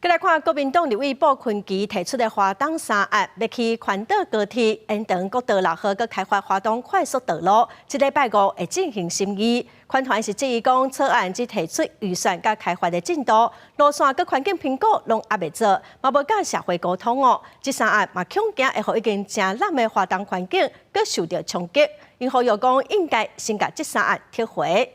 再来看国民党立委布坤基提出的花东3案，要去环岛高铁延长国道6号，佮开发花东快速道路，这礼拜5会进行审议。款团是质疑讲，草案只提出预算佮开发的进度，路线佮环境评估拢还未做，嘛无甲社会沟通哦。这3案嘛恐惊会互已经真烂的花东环境，佮受到冲击。因呼吁讲应该先甲这3案撤回。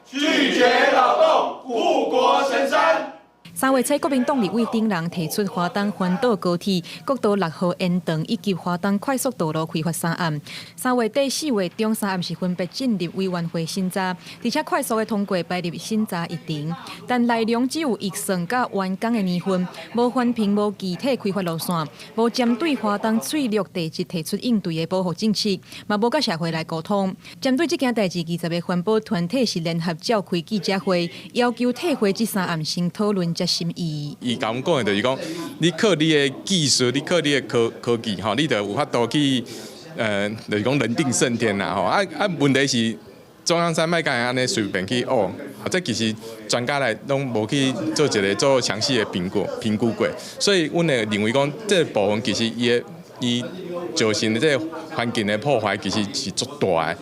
拒绝劳动，护国神山。3月7，国民党立委丁人提出花东环岛高铁、国道6号延长以及花东快速道路开发3案。3月底、4月中3案是分别进入委员会审查，而且快速的通过排入审查议程，但内容只有预算甲完工的年份，无分评、无具体开发路线，无针对花东水陆地质提出应对的保护政策，嘛无甲社会来沟通。针对这件代志，20个环保团体是联合召开记者会，要求退回这3案先讨论。心意。伊甲阮讲的就是讲，你靠你的技术，你靠你的科技，吼，你就有法度去，就是讲人定胜天啦，吼。问题是中央山脉敢会安尼随便去这其实专家来拢无去做做详细的评估过，所以阮会认为讲，这部分其实伊造成的这环境的破坏，其实是足大的。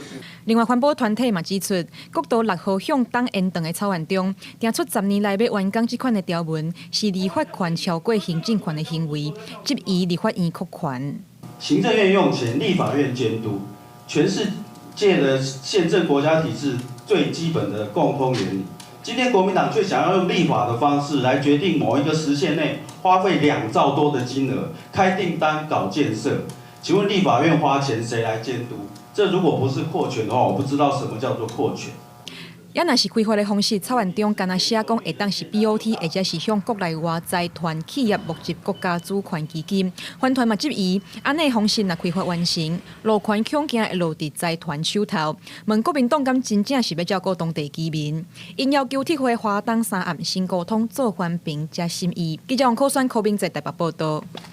另外，环保团体嘛指出，国道6号向东延长的草案中，定出10年来要完工这款的条文，是立法权超过行政权的行为，质疑立法院扩权。行政院用钱，立法院监督，全世界的宪政国家体制最基本的共通原理。今天国民党却想要用立法的方式来决定某一个时限内花费2兆多的金额开订单搞建设，请问立法院花钱谁来监督？这如果不是扩权的话，我不知道什么叫做扩权。也若是开发的方式，草案中敢若写讲会当是 BOT， 或者是向国内外财团企业募集国家主权基金。环团嘛质疑，安尼方式若开发完成，路权恐惊会落伫财团手头。问国民党敢真正是要照顾当地居民？因要求撤回花东3案先沟通，做环评加审议。记者王可选、柯明在台北报道。